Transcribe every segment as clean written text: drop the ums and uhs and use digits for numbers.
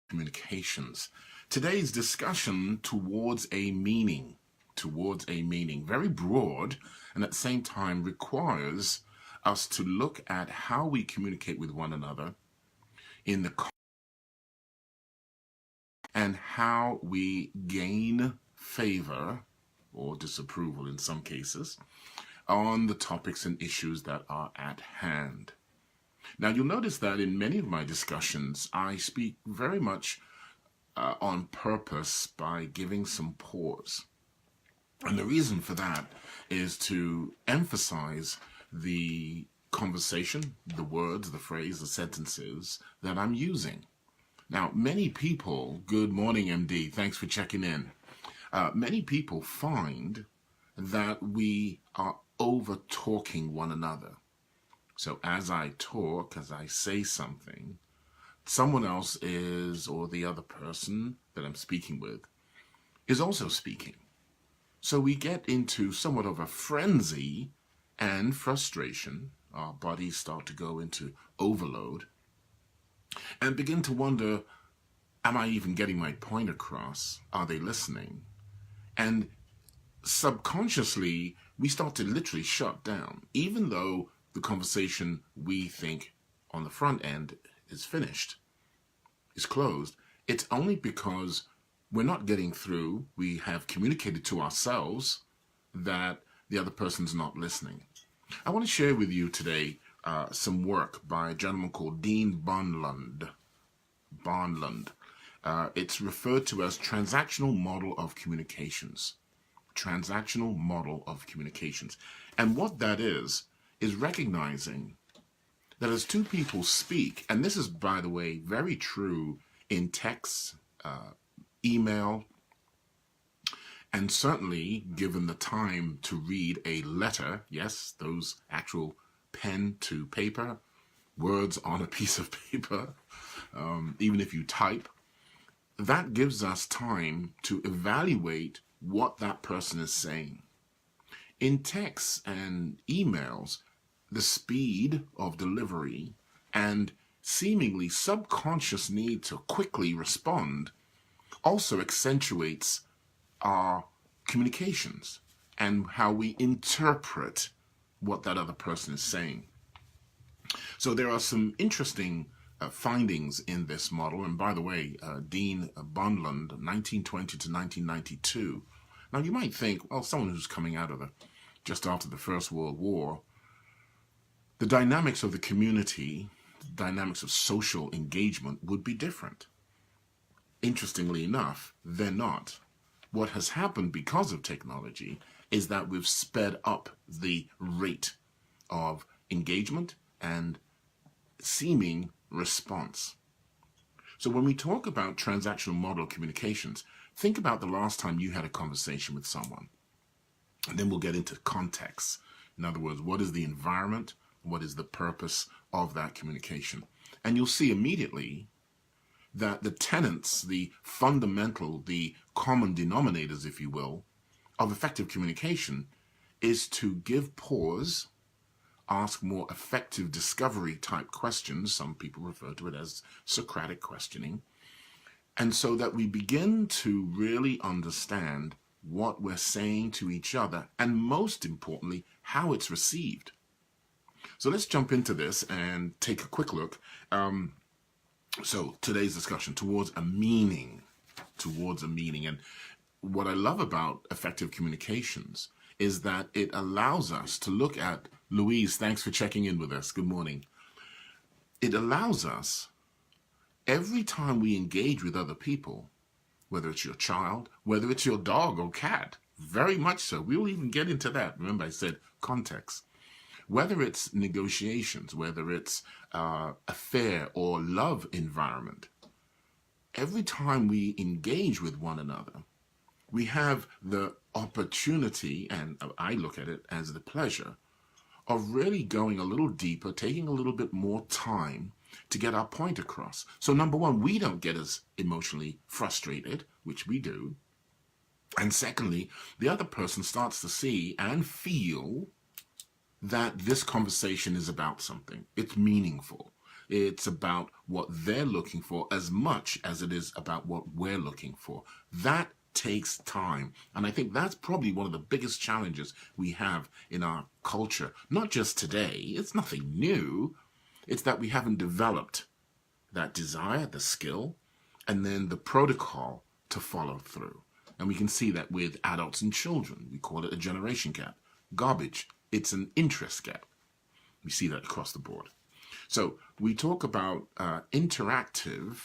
Communications. Today's discussion towards a meaning, very broad, and at the same time requires us to look at how we communicate with one another in the and how we gain favor or disapproval in some cases on the topics and issues that are at hand. Now, you'll notice that in many of my discussions, I speak very much on purpose by giving some pause. And the reason for that is to emphasize the conversation, the words, the phrase, the sentences that I'm using. Now, many people, good morning, MD, thanks for checking in. Many people find that we are over-talking one another. So as I talk, as I say something, someone else is, or the other person that I'm speaking with, is also speaking. So we get into somewhat of a frenzy and frustration. Our bodies start to go into overload and begin to wonder, am I even getting my point across? Are they listening? And subconsciously, we start to literally shut down, even though the conversation we think on the front end is finished, is closed. It's only because we're not getting through, we have communicated to ourselves that the other person's not listening. I want to share with you today some work by a gentleman called Dean Barnlund. It's referred to as Transactional Model of Communications. Transactional Model of Communications. And what that is recognizing that as two people speak, and this is, by the way, very true in text, email, and certainly given the time to read a letter, yes, those actual pen to paper, words on a piece of paper, even if you type, that gives us time to evaluate what that person is saying. In texts and emails, the speed of delivery and seemingly subconscious need to quickly respond also accentuates our communications and how we interpret what that other person is saying. So there are some interesting findings in this model. And by the way, Dean Barnlund, 1920 to 1992. Now you might think, well, someone who's coming out of just after the First World War, the dynamics of the community, the dynamics of social engagement would be different. Interestingly enough, they're not. What has happened because of technology is that we've sped up the rate of engagement and seeming response. So when we talk about transactional model communications, think about the last time you had a conversation with someone. And then we'll get into context. In other words, what is the environment? What is the purpose of that communication? And you'll see immediately that the tenets, the fundamental, the common denominators, if you will, of effective communication is to give pause, ask more effective discovery type questions. Some people refer to it as Socratic questioning. And so that we begin to really understand what we're saying to each other, and most importantly, how it's received. So let's jump into this and take a quick look. So today's discussion towards a meaning. And what I love about effective communications is that it allows us to look at, Louise, thanks for checking in with us. Good morning. It allows us, every time we engage with other people, whether it's your child, whether it's your dog or cat, very much so. We'll even get into that. Remember I said context. Whether it's negotiations, whether it's affair or love environment, every time we engage with one another, we have the opportunity, and I look at it as the pleasure, of really going a little deeper, taking a little bit more time to get our point across. So number one, we don't get as emotionally frustrated, which we do. And secondly, the other person starts to see and feel that this conversation is about something. It's meaningful. It's about what they're looking for as much as it is about what we're looking for. That takes time. And I think that's probably one of the biggest challenges we have in our culture. Not just today, it's nothing new. It's that we haven't developed that desire, the skill, and then the protocol to follow through. And we can see that with adults and children. We call it a generation gap. Garbage, it's an interest gap. We see that across the board. So we talk about interactive.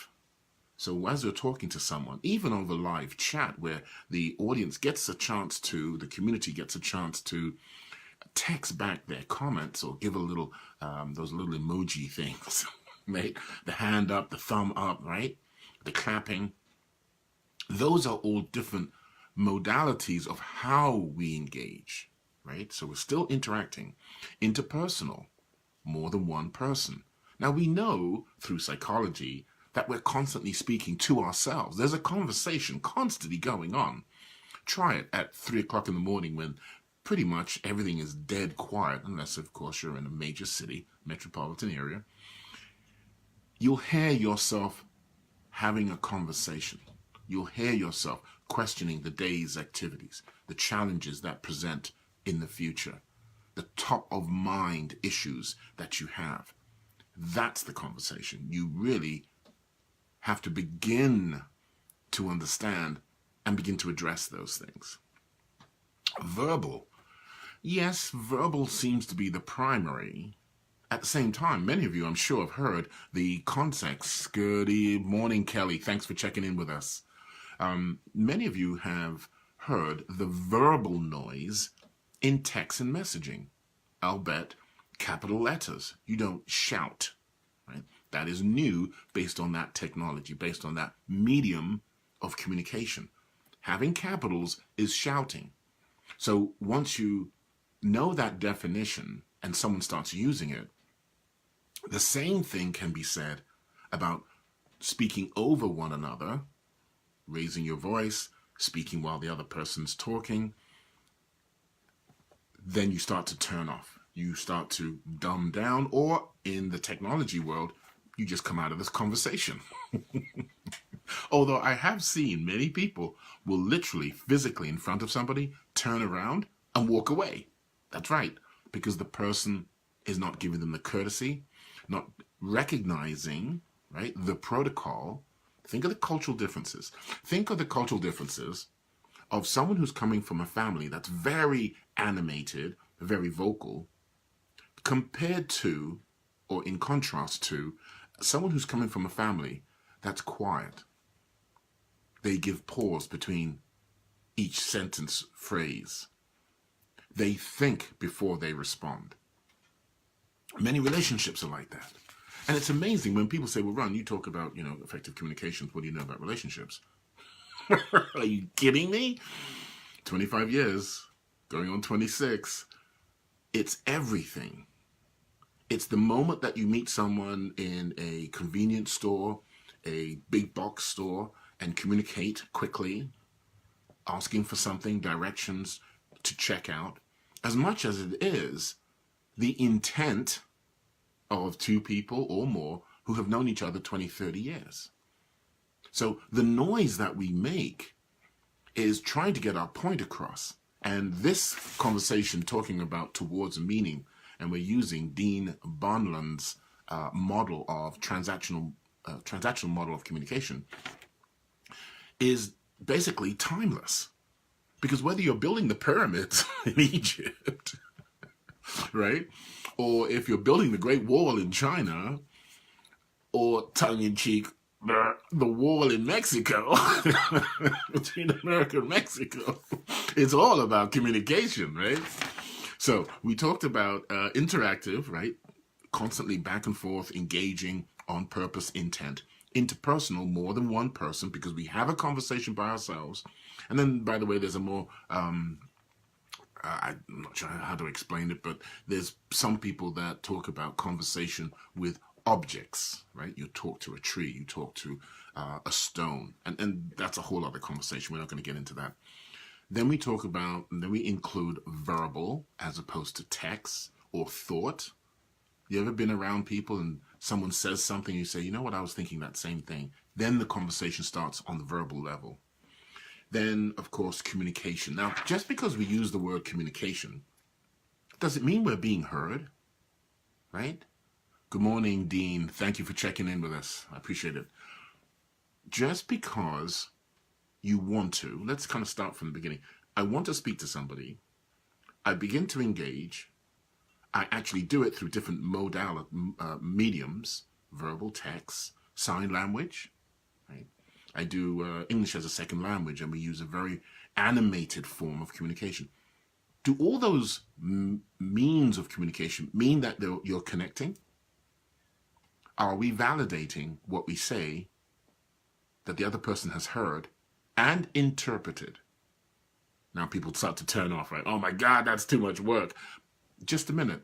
So as we're talking to someone, even over live chat, where the audience gets a chance to, the community gets a chance to text back their comments or give a little, those little emoji things, right? The hand up, the thumb up, right? The clapping. Those are all different modalities of how we engage, right? So we're still interacting. Interpersonal, more than one person. Now we know through psychology that we're constantly speaking to ourselves. There's a conversation constantly going on. Try it at 3 o'clock in the morning when pretty much everything is dead quiet, unless of course you're in a major city, metropolitan area. You'll hear yourself having a conversation. You'll hear yourself questioning the day's activities, the challenges that present in the future, the top of mind issues that you have. That's the conversation. You really have to begin to understand and begin to address those things. Verbal. Yes, verbal seems to be the primary. At the same time, many of you, I'm sure, have heard the context. Good morning, Kelly. Thanks for checking in with us. Many of you have heard the verbal noise in text and messaging. I'll bet capital letters. You don't shout, right? That is new based on that technology, based on that medium of communication. Having capitals is shouting. So once you know that definition and someone starts using it, the same thing can be said about speaking over one another, raising your voice, speaking while the other person's talking. Then you start to turn off. You start to dumb down, or in the technology world, you just come out of this conversation. Although I have seen many people will literally physically in front of somebody turn around and walk away. That's right, because the person is not giving them the courtesy, not recognizing, right, the protocol. Think of the cultural differences. Think of the cultural differences of someone who's coming from a family that's very animated, very vocal, compared to, or in contrast to, someone who's coming from a family that's quiet. They give pause between each sentence phrase. They think before they respond. Many relationships are like that. And it's amazing when people say, well, Ron, you talk about, effective communications. What do you know about relationships? Are you kidding me? 25 years, going on 26. It's everything. It's the moment that you meet someone in a convenience store, a big box store, and communicate quickly, asking for something, directions to check out, as much as it is the intent of two people or more who have known each other 20, 30 years. So the noise that we make is trying to get our point across. And this conversation talking about towards a meaning, and we're using Dean Barnland's model of transactional model of communication, is basically timeless. Because whether you're building the pyramids in Egypt, right, or if you're building the Great Wall in China, or tongue-in-cheek, the wall in Mexico, between America and Mexico, it's all about communication, right? So we talked about interactive, right? Constantly back and forth, engaging, on purpose, intent. Interpersonal, more than one person, because we have a conversation by ourselves. And then, by the way, there's a more, I'm not sure how to explain it, but there's some people that talk about conversation with objects, right? You talk to a tree, you talk to a stone, and that's a whole other conversation. We're not going to get into that. Then we talk about, and then we include verbal as opposed to text or thought. You ever been around people and someone says something, you say, you know what, I was thinking that same thing. Then the conversation starts on the verbal level. Then, of course, communication. Now, just because we use the word communication, does it mean we're being heard? Right? Good morning, Dean. Thank you for checking in with us. I appreciate it. Just because you want to, let's kind of start from the beginning. I want to speak to somebody. I begin to engage. I actually do it through different mediums, verbal, text, sign language. Right? I do English as a second language, and we use a very animated form of communication. Do all those means of communication mean that you're connecting? Are we validating what we say that the other person has heard and interpreted? Now people start to turn off, right? Oh my God, that's too much work. Just a minute.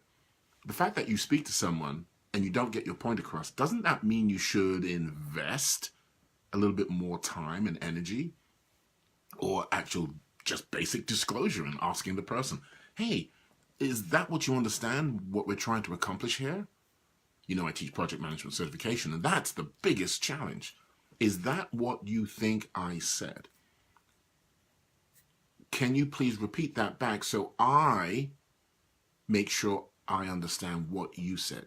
The fact that you speak to someone and you don't get your point across, doesn't that mean you should invest a little bit more time and energy, or actual just basic disclosure and asking the person, hey, is that what you understand, what we're trying to accomplish here? You know, I teach project management certification, and that's the biggest challenge. Is that what you think I said? Can you please repeat that back so I make sure I understand what you said?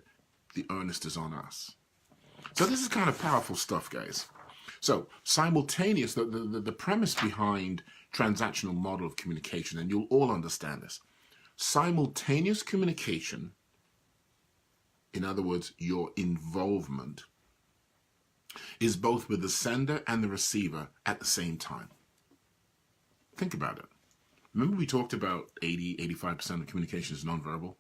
The earnest is on us. So this is kind of powerful stuff, guys. So simultaneous, the premise behind transactional model of communication, and you'll all understand this. Simultaneous communication, in other words, your involvement, is both with the sender and the receiver at the same time. Think about it. Remember we talked about 85% of communication is nonverbal?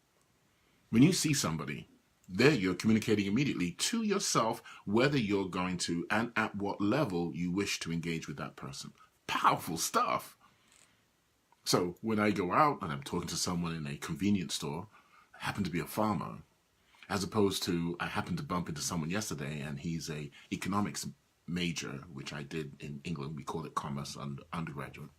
When you see somebody, there you're communicating immediately to yourself whether you're going to and at what level you wish to engage with that person. Powerful stuff. So when I go out and I'm talking to someone in a convenience store, I happen to be a farmer, as opposed to I happened to bump into someone yesterday and he's a economics major, which I did in England. We call it commerce undergraduate.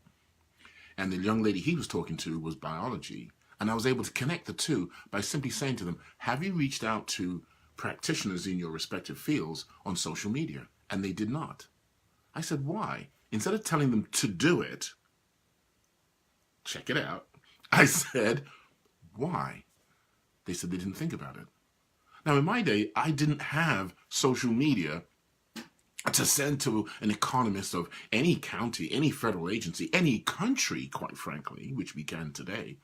And the young lady he was talking to was biology. And I was able to connect the two by simply saying to them, have you reached out to practitioners in your respective fields on social media? And they did not. I said, why? Instead of telling them to do it, check it out, I said, why? They said they didn't think about it. Now, in my day, I didn't have social media to send to an economist of any county, any federal agency, any country, quite frankly, which we can today,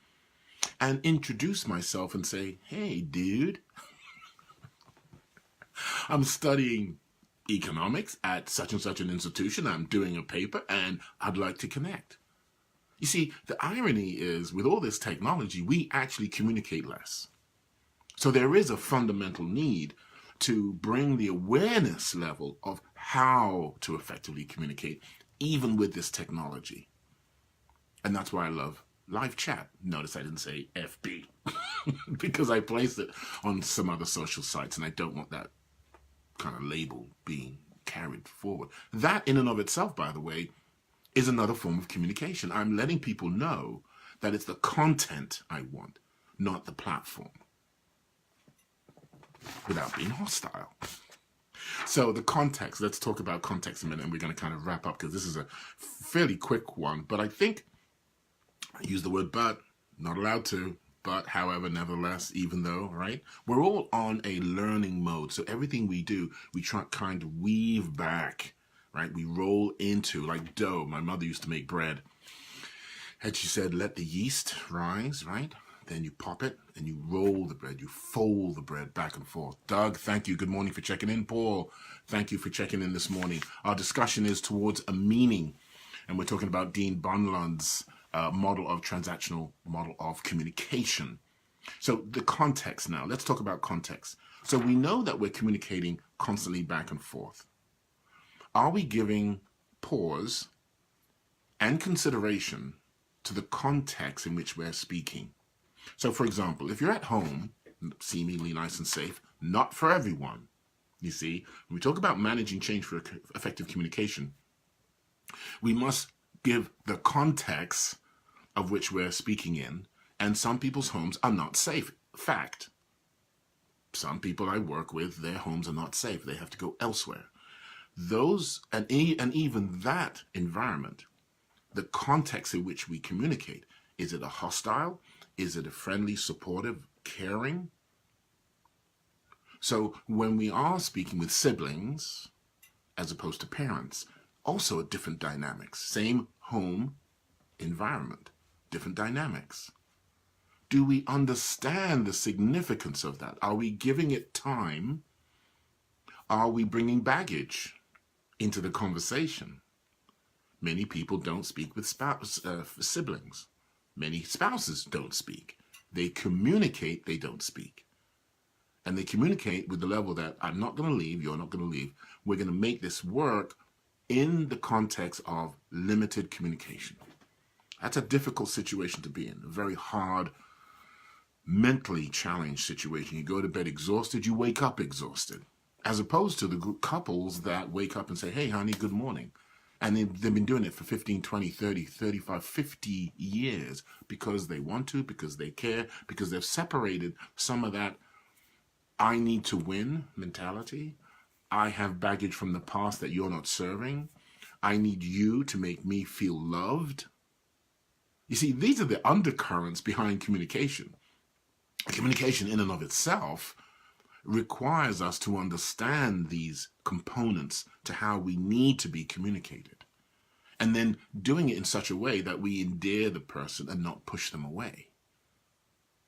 and introduce myself and say, hey, dude, I'm studying economics at such and such an institution. I'm doing a paper and I'd like to connect. You see, the irony is with all this technology, we actually communicate less. So there is a fundamental need to bring the awareness level of how to effectively communicate, even with this technology. And that's why I love live chat. Notice I didn't say FB because I placed it on some other social sites and I don't want that kind of label being carried forward. That in and of itself, by the way, is another form of communication. I'm letting people know that it's the content I want, not the platform, without being hostile. So the context, let's talk about context a minute, and we're going to kind of wrap up because this is a fairly quick one. But I think I use the word but, not allowed to, but however, nevertheless, even though, right? We're all on a learning mode. So everything we do, we try kind of weave back, right? We roll into like dough. My mother used to make bread. And she said, let the yeast rise, right? Then you pop it and you roll the bread. You fold the bread back and forth. Doug, thank you. Good morning for checking in. Paul, thank you for checking in this morning. Our discussion is towards a meaning. And we're talking about Dean Bunland's model of transactional model of communication. So the context now. Let's talk about context. So we know that we're communicating constantly back and forth. Are we giving pause and consideration to the context in which we're speaking? So, for example, if you're at home, seemingly nice and safe, not for everyone, you see, when we talk about managing change for effective communication, we must give the context of which we're speaking in, and some people's homes are not safe. Fact. Some people I work with, their homes are not safe. They have to go elsewhere. Those, and even that environment, the context in which we communicate, is it a hostile? Is it a friendly, supportive, caring? So when we are speaking with siblings, as opposed to parents, also a different dynamics. Same home environment, different dynamics. Do we understand the significance of that? Are we giving it time? Are we bringing baggage into the conversation? Many people don't speak with siblings. Many spouses don't speak. They communicate, they don't speak. And they communicate with the level that I'm not going to leave, you're not going to leave. We're going to make this work in the context of limited communication. That's a difficult situation to be in, a very hard, mentally challenged situation. You go to bed exhausted, you wake up exhausted, as opposed to the couples that wake up and say, hey, honey, good morning. And they've been doing it for 15, 20, 30, 35, 50 years because they want to, because they care, because they've separated some of that I need to win mentality. I have baggage from the past that you're not serving. I need you to make me feel loved. You see, these are the undercurrents behind communication. Communication in and of itself requires us to understand these components to how we need to be communicated. And then doing it in such a way that we endear the person and not push them away.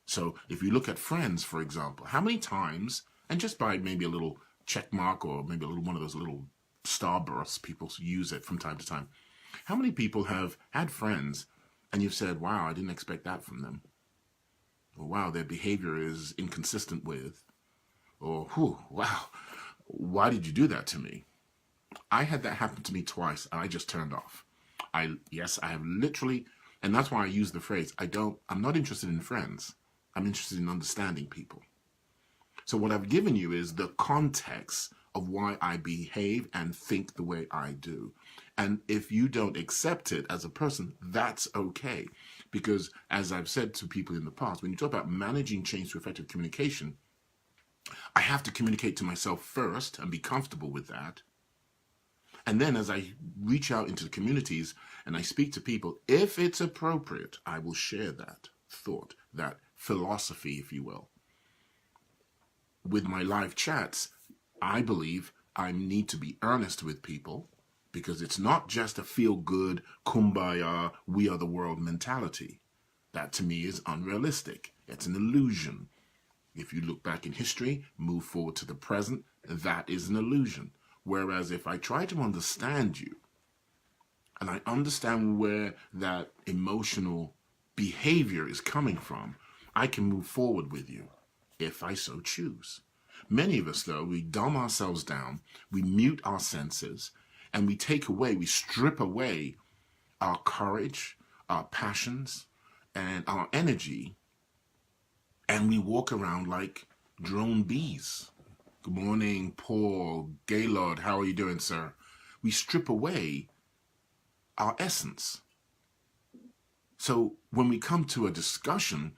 So if you look at friends, for example, how many times, and just by maybe a little check mark or maybe a little one of those little starbursts, people use it from time to time. How many people have had friends and you've said, wow, I didn't expect that from them. Or wow, their behavior is inconsistent with, or whew, wow, why did you do that to me? I had that happen to me twice and I just turned off. I have literally, and that's why I use the phrase, I'm not interested in friends. I'm interested in understanding people. So what I've given you is the context of why I behave and think the way I do. And if you don't accept it as a person, that's okay. Because as I've said to people in the past, when you talk about managing change through effective communication, I have to communicate to myself first and be comfortable with that. And then as I reach out into the communities and I speak to people, if it's appropriate, I will share that thought, that philosophy, if you will. With my live chats, I believe I need to be earnest with people because it's not just a feel-good, kumbaya, we are the world mentality. That to me is unrealistic. It's an illusion. If you look back in history, move forward to the present, that is an illusion. Whereas if I try to understand you, and I understand where that emotional behavior is coming from, I can move forward with you, if I so choose. Many of us, though, we dumb ourselves down, we mute our senses, and we strip away our courage, our passions, and our energy, and we walk around like drone bees. Good morning, Paul, Gaylord, how are you doing, sir? We strip away our essence. So when we come to a discussion,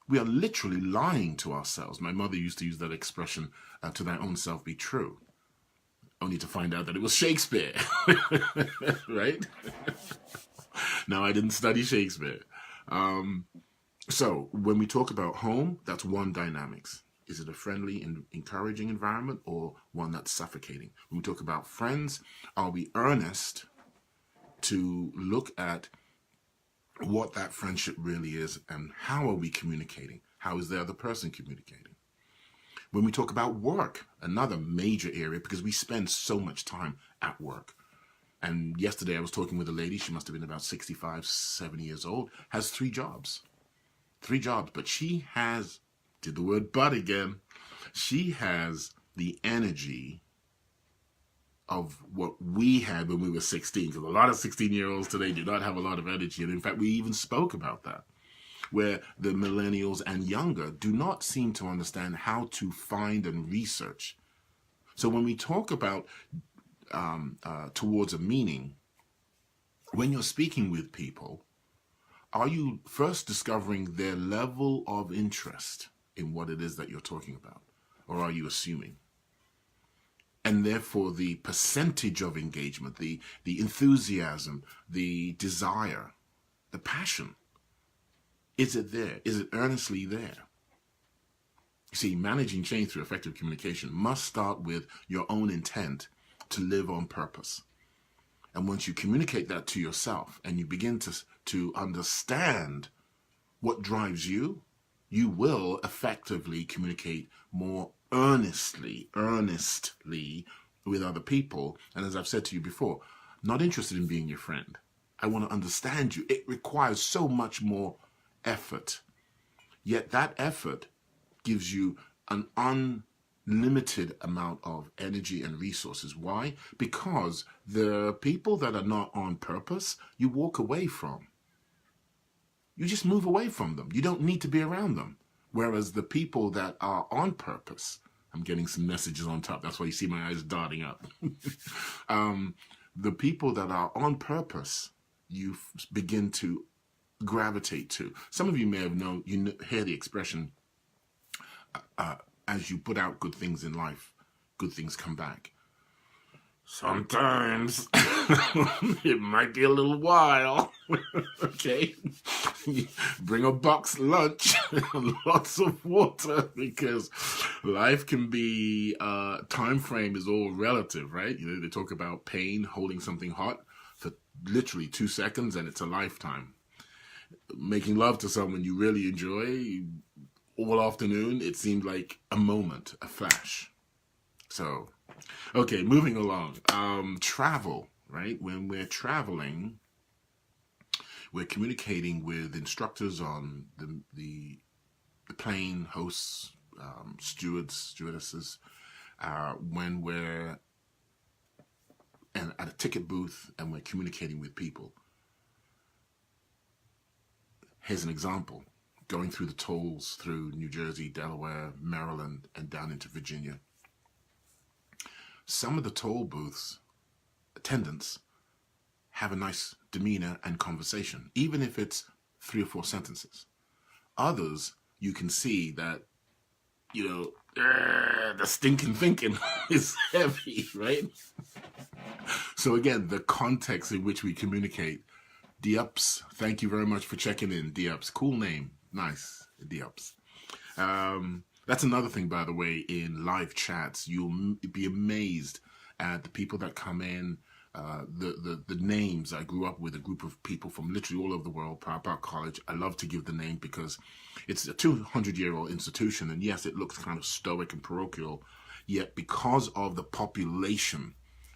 we are literally lying to ourselves. My mother used to use that expression, to thy own self be true. Only to find out that it was Shakespeare, right? Now, I didn't study Shakespeare. So when we talk about home, that's one dynamics. Is it a friendly and encouraging environment or one that's suffocating? When we talk about friends, are we earnest to look at what that friendship really is and how are we communicating? How is the other person communicating? When we talk about work, another major area, because we spend so much time at work. And yesterday I was talking with a lady, she must have been about 65, 70 years old, has 3 jobs. 3 jobs, but she has, did the word but again, she has the energy of what we had when we were 16, because a lot of 16-year-olds today do not have a lot of energy. And in fact, we even spoke about that, where the millennials and younger do not seem to understand how to find and research. So when we talk about towards a meaning, when you're speaking with people, are you first discovering their level of interest in what it is that you're talking about? or are you assuming? And therefore, the percentage of engagement, the enthusiasm, the desire, the passion, is it there? Is it earnestly there? You see, managing change through effective communication must start with your own intent to live on purpose. And once you communicate that to yourself and you begin to understand what drives you, you will effectively communicate more earnestly with other people. And as I've said to you before, not interested in being your friend. I want to understand you. It requires so much more effort. Yet that effort gives you an unlimited amount of energy and resources. Why? Because the people that are not on purpose, you walk away from. You just move away from them. You don't need to be around them. Whereas the people that are on purpose, I'm getting some messages on top. That's why you see my eyes darting up. The people that are on purpose, you begin to gravitate to. Some of you may have known, hear the expression, as you put out good things in life, good things come back. Sometimes it might be a little while. Okay, bring a box lunch and lots of water, because life can be time frame is all relative, right? You know, they talk about pain, holding something hot for literally 2 seconds, and it's a lifetime. Making love to someone you really enjoy all afternoon, it seemed like a moment, a flash. So, okay, moving along. Travel, right? When we're traveling, we're communicating with instructors on the plane, hosts, stewards, stewardesses. When we're at a ticket booth and we're communicating with people. Here's an example. Going through the tolls through New Jersey, Delaware, Maryland, and down into Virginia. Some of the toll booths attendants have a nice demeanor and conversation, even if it's 3 or 4 sentences. Others, you can see that, you know, the stinking thinking is heavy, right? So again, the context in which we communicate. Dieps, thank you very much for checking in, Dieps. Cool name. Nice, Dieps. That's another thing, by the way, in live chats. You'll be amazed at the people that come in, the names. I grew up with a group of people from literally all over the world, Power Park College. I love to give the name because it's a 200-year-old institution, and yes, it looks kind of stoic and parochial, yet because of the population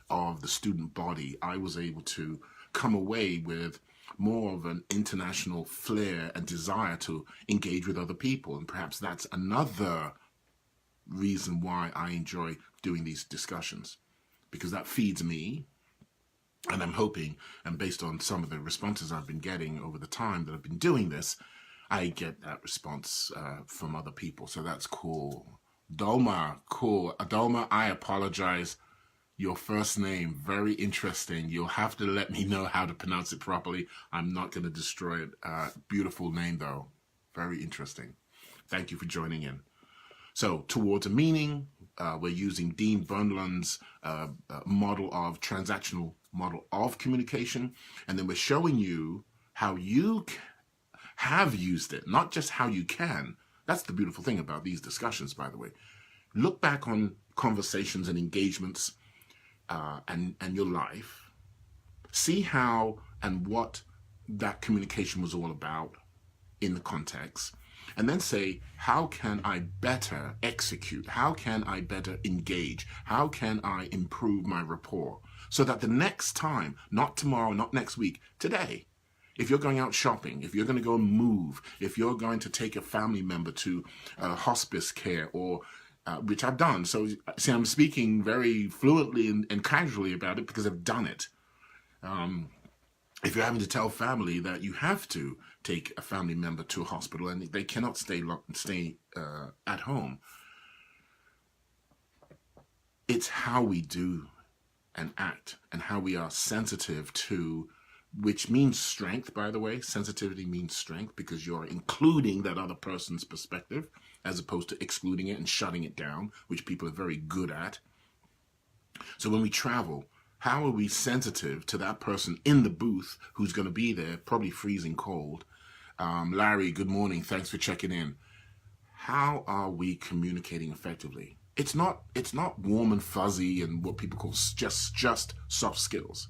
of the student body, I was able to come away with more of an international flair and desire to engage with other people. And perhaps that's another reason why I enjoy doing these discussions, because that feeds me. And I'm hoping, and based on some of the responses I've been getting over the time that I've been doing this, I get that response from other people. So that's cool. Dolma, cool. Dolma, I apologize. Your first name, very interesting. You'll have to let me know how to pronounce it properly. I'm not going to destroy it. Beautiful name, though. Very interesting. Thank you for joining in. So, towards a meaning, we're using Dean Burnland's model of transactional model of communication. And then we're showing you how you have used it, not just how you can. That's the beautiful thing about these discussions, by the way. Look back on conversations and engagements and your life, see how and what that communication was all about in the context, and then say, how can I better execute? How can I better engage? How can I improve my rapport? So that the next time, not tomorrow, not next week, today, if you're going out shopping, if you're going to go and move, if you're going to take a family member to hospice care or which I've done. So, see, I'm speaking very fluently and casually about it because I've done it. If you're having to tell family that you have to take a family member to a hospital and they cannot stay at home, it's how we do and act and how we are sensitive to which means strength, by the way. Sensitivity means strength because you're including that other person's perspective as opposed to excluding it and shutting it down, which people are very good at. So when we travel, how are we sensitive to that person in the booth who's going to be there, probably freezing cold? Larry, good morning. Thanks for checking in. How are we communicating effectively? It's not warm and fuzzy and what people call just soft skills.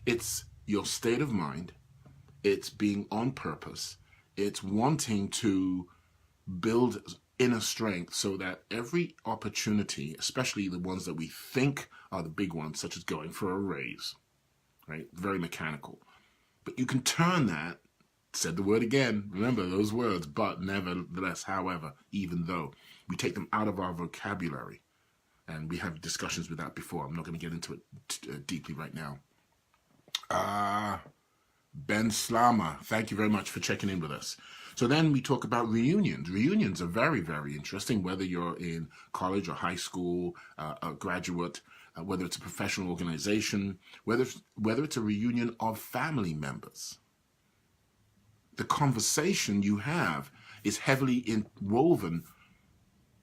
It's your state of mind. It's being on purpose. It's wanting to build inner strength so that every opportunity, especially the ones that we think are the big ones, such as going for a raise, right? Very mechanical. But you can turn that, said the word again, remember those words, but, nevertheless, however, even though. We take them out of our vocabulary. And we have discussions with that before. I'm not going to get into it deeply right now. Ben Slama, thank you very much for checking in with us. So then we talk about reunions. Reunions are very, very interesting, whether you're in college or high school, a graduate, whether it's a professional organization, whether it's a reunion of family members. The conversation you have is heavily woven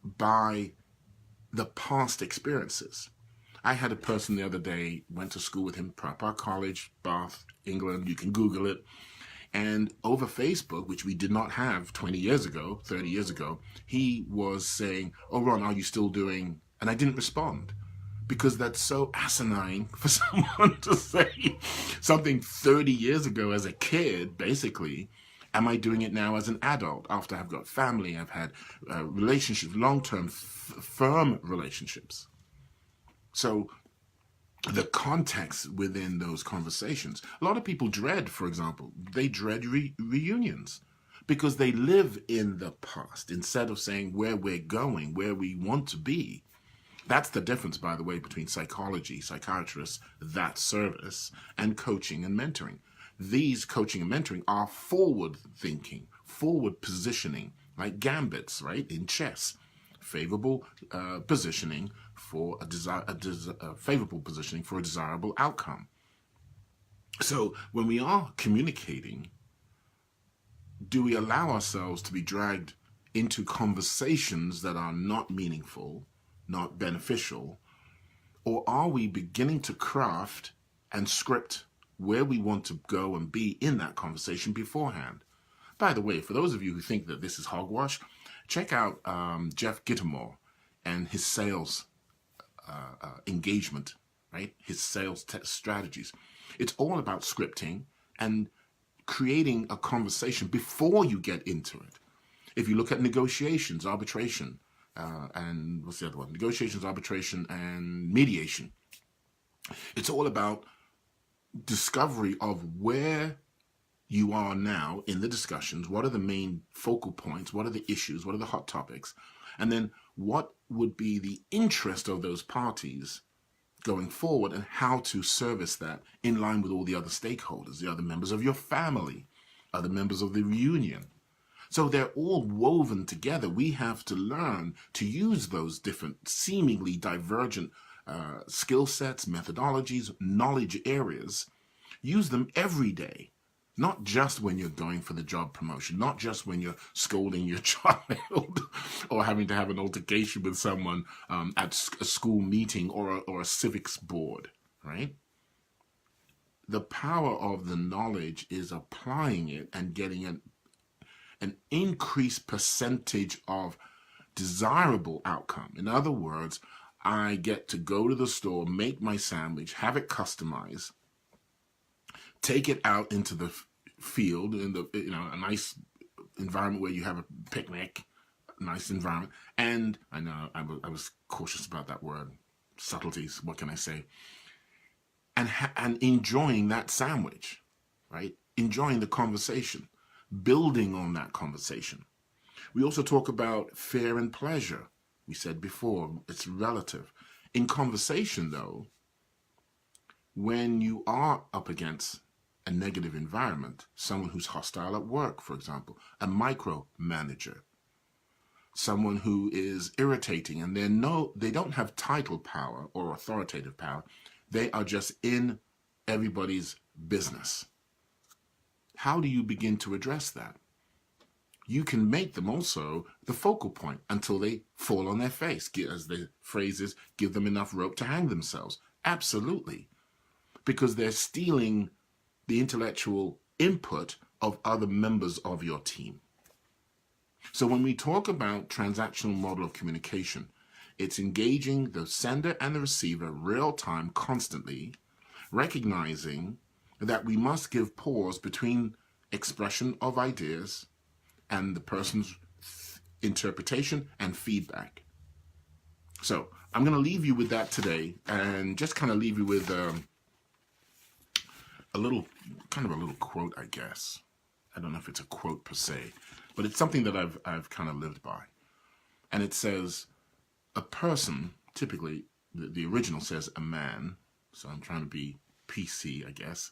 by the past experiences. I had a person the other day, went to school with him, Proper College, Bath, England, you can Google it. And over Facebook, which we did not have 20 years ago, 30 years ago, he was saying, oh, Ron, are you still doing? And I didn't respond because that's so asinine for someone to say something 30 years ago as a kid, basically. Am I doing it now as an adult after I've got family, I've had relationships, long-term, firm relationships? So the context within those conversations, a lot of people dread, for example, they dread reunions because they live in the past instead of saying where we're going, where we want to be. That's the difference, by the way, between psychology, psychiatrists, that service, and coaching and mentoring. These coaching and mentoring are forward thinking, forward positioning, like gambits, right, in chess. Favorable positioning for a favorable positioning for a desirable outcome. So when we are communicating, do we allow ourselves to be dragged into conversations that are not meaningful, not beneficial, or are we beginning to craft and script where we want to go and be in that conversation beforehand? By the way, for those of you who think that this is hogwash, check out Jeff Gittermore and his sales engagement, right? His sales strategies. It's all about scripting and creating a conversation before you get into it. If you look at negotiations, arbitration, and what's the other one? Negotiations, arbitration, and mediation. It's all about discovery of where you are now in the discussions, what are the main focal points, what are the issues, what are the hot topics, and then what would be the interest of those parties going forward and how to service that in line with all the other stakeholders, the other members of your family, other members of the reunion. So they're all woven together. We have to learn to use those different, seemingly divergent skill sets, methodologies, knowledge areas, use them every day. Not just when you're going for the job promotion, not just when you're scolding your child or having to have an altercation with someone at a school meeting or a civics board, right? The power of the knowledge is applying it and getting an increased percentage of desirable outcome. In other words, I get to go to the store, make my sandwich, have it customized, take it out into the field in a nice environment where you have a picnic, nice environment. And I know I was cautious about that word, subtleties. What can I say? And enjoying that sandwich, right? Enjoying the conversation, building on that conversation. We also talk about fear and pleasure. We said before, it's relative. In conversation, though, when you are up against a negative environment, someone who's hostile at work, for example, a micromanager, someone who is irritating, and they don't have title power or authoritative power. They are just in everybody's business. How do you begin to address that? You can make them also the focal point until they fall on their face. As the phrase is, give them enough rope to hang themselves. Absolutely. Because they're stealing the intellectual input of other members of your team. So when we talk about transactional model of communication, it's engaging the sender and the receiver real time, constantly, recognizing that we must give pause between expression of ideas and the person's interpretation and feedback. So I'm going to leave you with that today, and just kind of leave you with a little quote, I guess. I don't know if it's a quote per se, but it's something that I've kind of lived by. And it says, a person, typically, the original says a man, so I'm trying to be PC, I guess.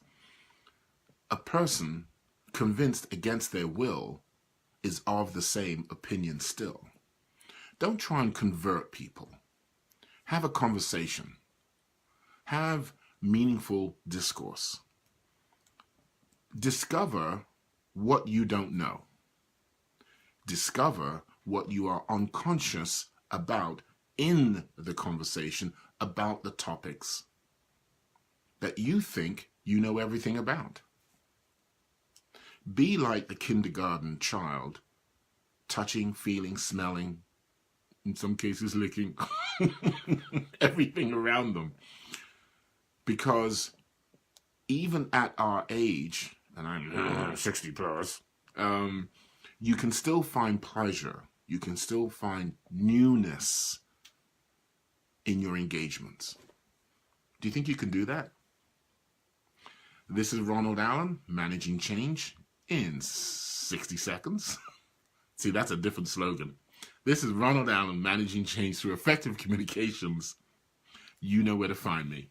A person convinced against their will is of the same opinion still. Don't try and convert people. Have a conversation. Have meaningful discourse. Discover what you don't know. Discover what you are unconscious about in the conversation about the topics that you think you know everything about. Be like the kindergarten child, touching, feeling, smelling, in some cases licking, everything around them. Because even at our age, and I'm 60 plus, you can still find pleasure. You can still find newness in your engagements. Do you think you can do that? This is Ronald Allen, Managing Change in 60 seconds. See, that's a different slogan. This is Ronald Allen, Managing Change through effective communications. You know where to find me.